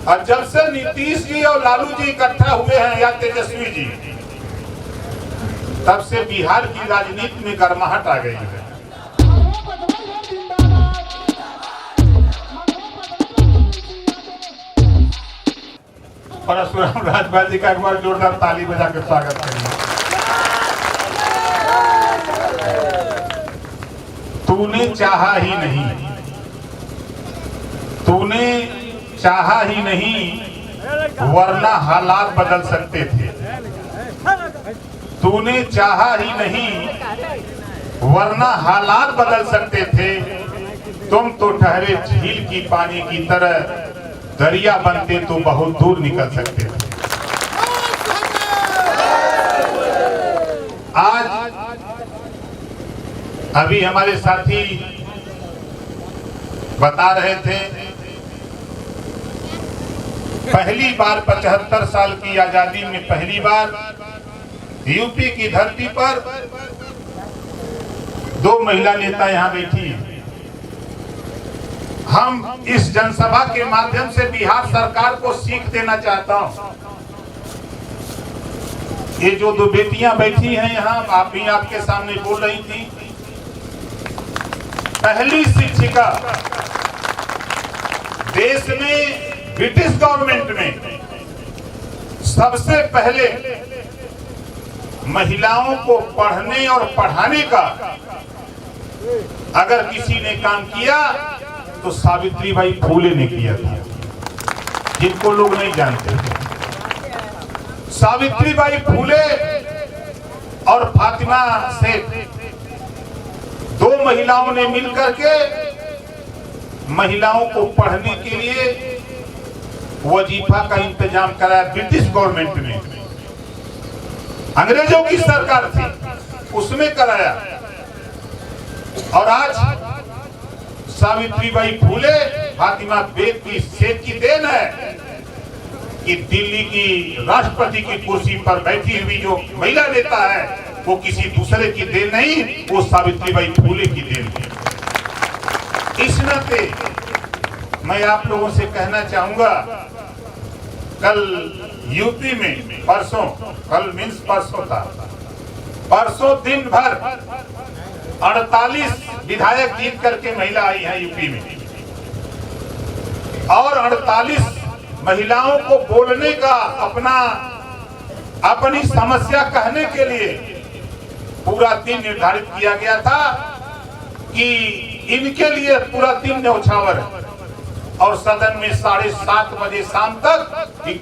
और जब से नीतीश जी और लालू जी इकट्ठा हुए हैं या तेजस्वी जी, तब से बिहार की राजनीति में गर्माहट आ गई है। परशुराम राजभर जी का एक बार जोरदार ताली बजा के स्वागत करेंगे। तूने चाहा ही नहीं, तूने चाहा ही नहीं, वरना हालात बदल सकते थे। तूने चाहा ही नहीं, वरना हालात बदल सकते थे। तुम तो ठहरे झील की पानी की तरह, दरिया बनते तो बहुत दूर निकल सकते थे। आज अभी हमारे साथी बता रहे थे, पहली बार 75 साल की आजादी में पहली बार यूपी की धरती पर 2 महिला नेता यहां बैठी हैं। हम इस जनसभा के माध्यम से बिहार सरकार को सीख देना चाहता हूं। ये जो 2 बेटियां बैठी हैं यहां, आप भी आपके सामने बोल रही थी, पहली शिक्षिका देश में ब्रिटिश गवर्नमेंट में सबसे पहले महिलाओं को पढ़ने और पढ़ाने का अगर किसी ने काम किया तो सावित्रीबाई फूले ने किया था, जिनको लोग नहीं जानते। सावित्रीबाई फूले और फातिमा सेठ 2 महिलाओं ने मिलकर के महिलाओं को पढ़ने के लिए वजीफा का इंतजाम कराया। ब्रिटिश गवर्नमेंट में, अंग्रेजों की सरकार थी, उसमें कराया। और आज सावित्रीबाई फूले फातिमा बेगम सेठ की देन है कि दिल्ली की राष्ट्रपति की कुर्सी पर बैठी हुई जो महिला नेता है वो किसी दूसरे की देन नहीं, वो सावित्रीबाई फूले की देन है। इस नाते मैं आप लोगों से कहना चाहूंगा, कल यूपी में परसों, कल मीन्स परसों था, परसों दिन भर 48 विधायक जीत करके महिला आई है यूपी में, और 48 महिलाओं को बोलने का, अपनी समस्या कहने के लिए पूरा दिन निर्धारित किया गया था कि इनके लिए पूरा दिन न्यौछावर है। और सदन में 7:30 बजे शाम तक,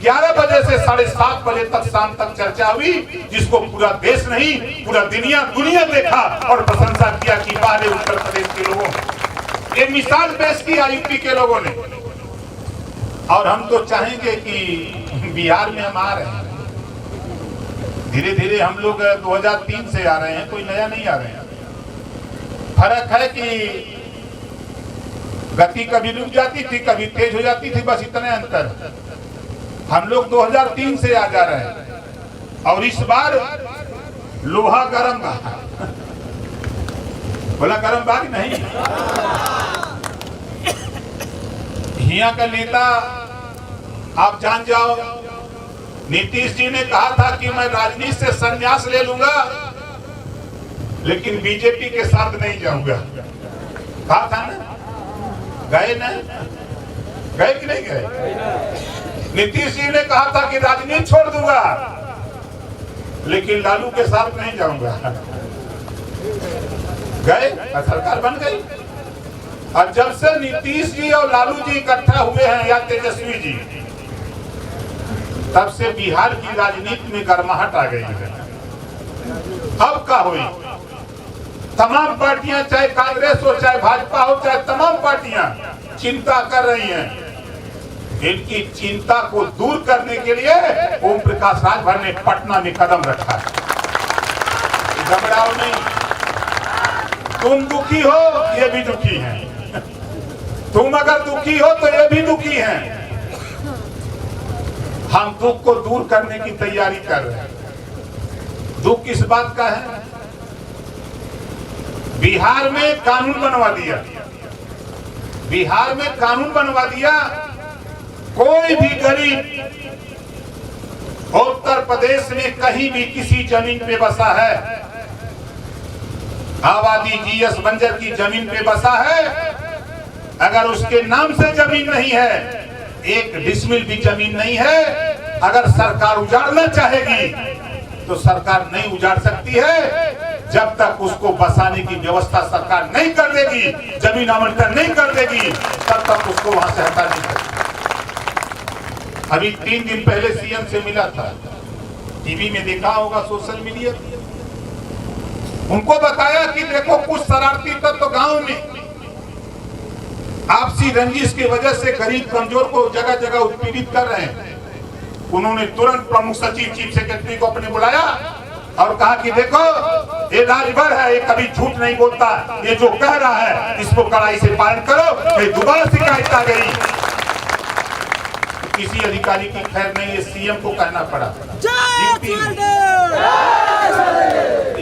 11 बजे से 7:30 बजे तक शाम तक चर्चा हुई, जिसको पूरा देश नहीं पूरा दुनिया देखा और प्रशंसा किया कि बाहर उत्तर प्रदेश के लोगों ने ये मिसाल पेश की यूपी के लोगों ने। और हम तो चाहेंगे कि बिहार में हम आ रहे हैं, धीरे धीरे हम लोग 2003 से आ रहे हैं, कोई नया नहीं आ रहे हैं। फर्क है कि गति कभी रुक जाती थी, कभी तेज हो जाती थी, बस इतने अंतर। हम लोग 2003 से आ जा रहे हैं और इस बार लोहा गरम बा। बोला गरम बाग नहीं। हिया का नेता आप जान जाओ, नीतीश जी ने कहा था कि मैं राजनीति से संन्यास ले लूंगा लेकिन बीजेपी के साथ नहीं जाऊंगा। कहा था ना, गए ना, गए कि नहीं गए? नीतीश जी ने कहा था कि राजनीति छोड़ दूंगा लेकिन लालू के साथ नहीं जाऊंगा। गए और सरकार बन गई। और जब से नीतीश जी और लालू जी इकट्ठा हुए हैं या तेजस्वी जी, तब से बिहार की राजनीति में गर्माहट आ गई है। अब क्या हुई? तमाम पार्टियां, चाहे कांग्रेस हो, चाहे भाजपा हो, चाहे तमाम पार्टियां चिंता कर रही हैं। इनकी चिंता को दूर करने के लिए ओम प्रकाश राजभर ने पटना में कदम रखा है। घबराओ नहीं, तुम दुखी हो, ये भी दुखी हैं। तुम अगर दुखी हो तो ये भी दुखी हैं। हम दुख को दूर करने की तैयारी कर रहे हैं। दुख किस बात का है? बिहार में कानून बनवा दिया, बिहार में कानून बनवा दिया कोई भी गरीब उत्तर प्रदेश में कहीं भी किसी जमीन पे बसा है, आबादी जीएस बंजर की जमीन पे बसा है, अगर उसके नाम से जमीन नहीं है, एक डिसमिल भी जमीन नहीं है, अगर सरकार उजाड़ना चाहेगी तो सरकार नहीं उजाड़ सकती है जब तक उसको बसाने की व्यवस्था सरकार नहीं कर देगी, जमीन आवंटन नहीं कर देगी, तब तक उसको वहां से हटा नहीं सकती। अभी 3 दिन पहले सीएम से मिला था, टीवी में देखा होगा, सोशल मीडिया, उनको बताया कि देखो कुछ शरारती तत्व गांव में आपसी रंजिश की वजह से गरीब कमजोर को जगह जगह उत्पीड़ित कर रहे हैं। उन्होंने तुरंत प्रमुख सचिव चीफ सेक्रेटरी को अपने बुलाया और कहा कि देखो ये राजभर है, ये कभी झूठ नहीं बोलता, ये जो कह रहा है इसको कड़ाई से पालन करो। ये दोबारा शिकायत आ गई, किसी अधिकारी की खैर नहीं, ये सीएम को कहना पड़ा।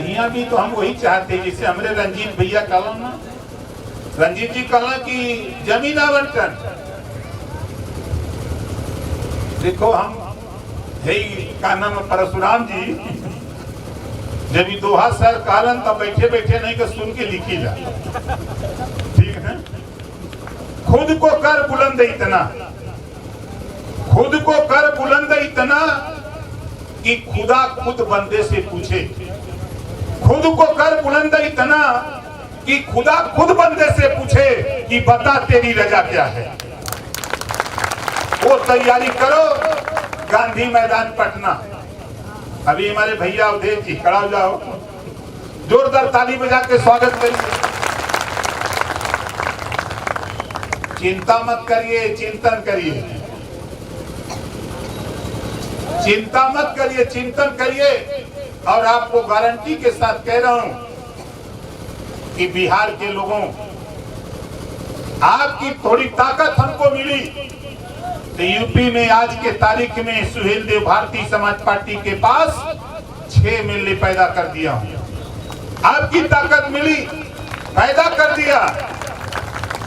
यहाँ भी तो हम वही चाहते हैं जिसे हमारे रंजीत भैया कहा ना, रंजीत जी कहा कि जमीन आवंटन, देखो हम है का नाम परशुराम जी जब दोहा सर कालन तब बैठे बैठे नहीं कि सुन के लिखी जा, ठीक है। खुद को कर बुलंद इतना, खुद को कर बुलंद इतना कि खुदा खुद बंदे से पूछे, खुद को कर बुलंद इतना कि खुदा खुद बंदे से पूछे कि बता तेरी रजा क्या है। वो तैयारी करो, गांधी मैदान पटना। अभी हमारे भैया अवधेश जी खड़ा हो जाओ, जोरदार ताली बजा के स्वागत करिए। चिंता मत करिए, चिंतन करिए, चिंता मत करिए, चिंतन करिए। और आपको गारंटी के साथ कह रहा हूं कि बिहार के लोगों, आपकी थोड़ी ताकत हमको मिली तो यूपी में आज के तारीख में सुहेल देव भारतीय समाज पार्टी के पास 6 एमएलए पैदा कर दिया हूं। आपकी ताकत मिली, पैदा कर दिया,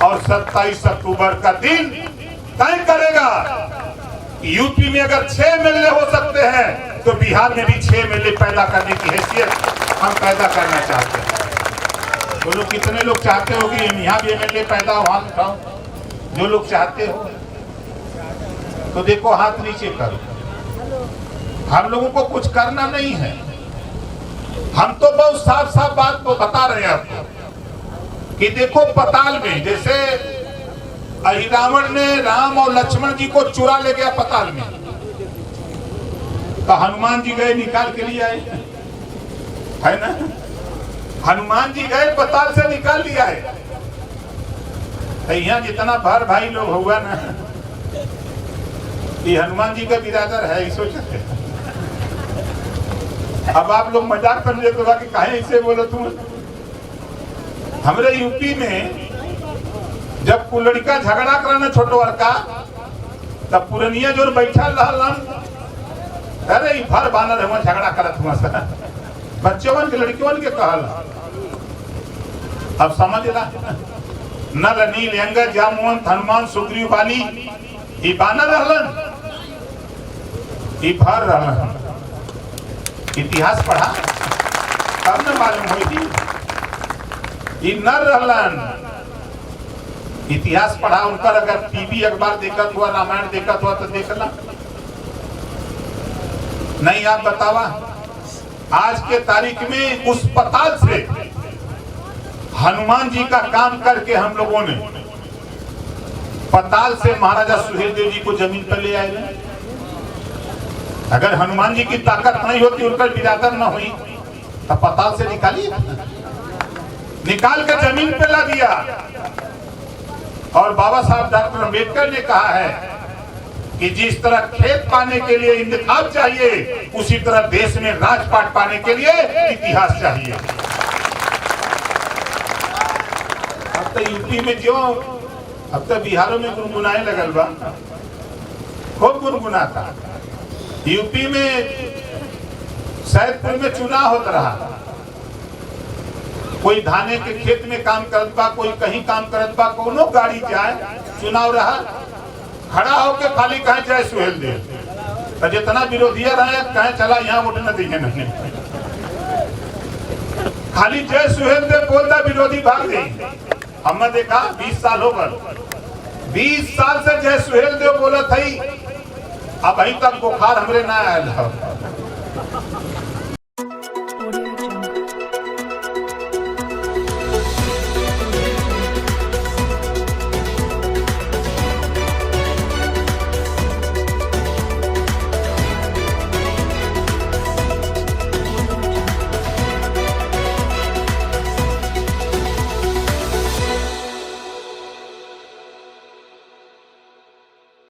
और 27 अक्टूबर का दिन तय करेगा कि यूपी में अगर 6 एमएलए हो सकते हैं तो बिहार में भी 6 एमएलए पैदा करने की हैसियत हम पैदा करना चाहते हैं। तो लोग कितने लोग चाहते हो कि यहाँ भी एमएलए पैदा हो, हाथ उठाओ जो लोग चाहते हो। तो देखो हाथ नीचे करो, हम लोगों को कुछ करना नहीं है, हम तो बहुत साफ साफ बात तो बता रहे हैं आपको कि देखो पताल में जैसे रावण ने राम और लक्ष्मण जी को चुरा ले गया पताल में, तो हनुमान जी गए निकाल के लिए आए, है ना। हनुमान जी गए पताल से निकाल लिया है। यहाँ जितना भार भाई लोग होगा ना, ये हनुमान जी का बिरादर है, सोचते। अब आप लोग मजाक समझे तो कि काहे ऐसे बोलो तुम। हमारे यूपी में जब कोई लड़का झगड़ा कराना छोटो का, तब पुरनिया जो बैठा रहलन, अरे भर बानर हुआ झगड़ा करत हुआ सर, बच्चों के लड़कियों के कहल। अब समझ ला, नल नील अंगद जामुन हनुमान सुग्रीव बाली, ये बानर रहलन, ये भर रहलन। इतिहास पढ़ा तब न मालूम हुई, ये नर रहलन। इतिहास पढ़ा उनका, अगर टीवी अखबार देखा हुआ, रामायण देखा हुआ तो देखना नहीं। आप बतावा आज के तारीख में उस पताल से हनुमान जी का काम करके हम लोगों ने पताल से महाराजा सुहेल देव जी को जमीन पर ले आए। अगर हनुमान जी की ताकत नहीं होती, उनका बिरादर न हुई, तो पताल से निकालिए, निकाल कर जमीन पे ला दिया। और बाबा साहब डॉक्टर अम्बेडकर ने कहा है कि जिस तरह खेत पाने के लिए इंतखाब चाहिए, उसी तरह देश में राजपाट पाने के लिए इतिहास चाहिए। अब तो यूपी में जो, अब तो बिहारों में गुनगुनाए लगल बा, खूब गुनगुनाता। यूपी में सैदपुर में चुनाव होता रहा, कोई धाने के खेत में काम करत बा, कोई कहीं काम करत बा, कोनो गाड़ी जाए, चुनाव रहा, खड़ा होके खाली कहे जय सुहेल देव, तो जितना विरोधिया रहे कहे चला यहाँ उठने दिए नहीं, खाली जय सुहेल देव बोलता विरोधी भाग गई। हमने देखा 20 साल हो गए, 20 साल से जय सुहेल देव बोला थी, अब अभी तक बुखार हमरे ना आयल है।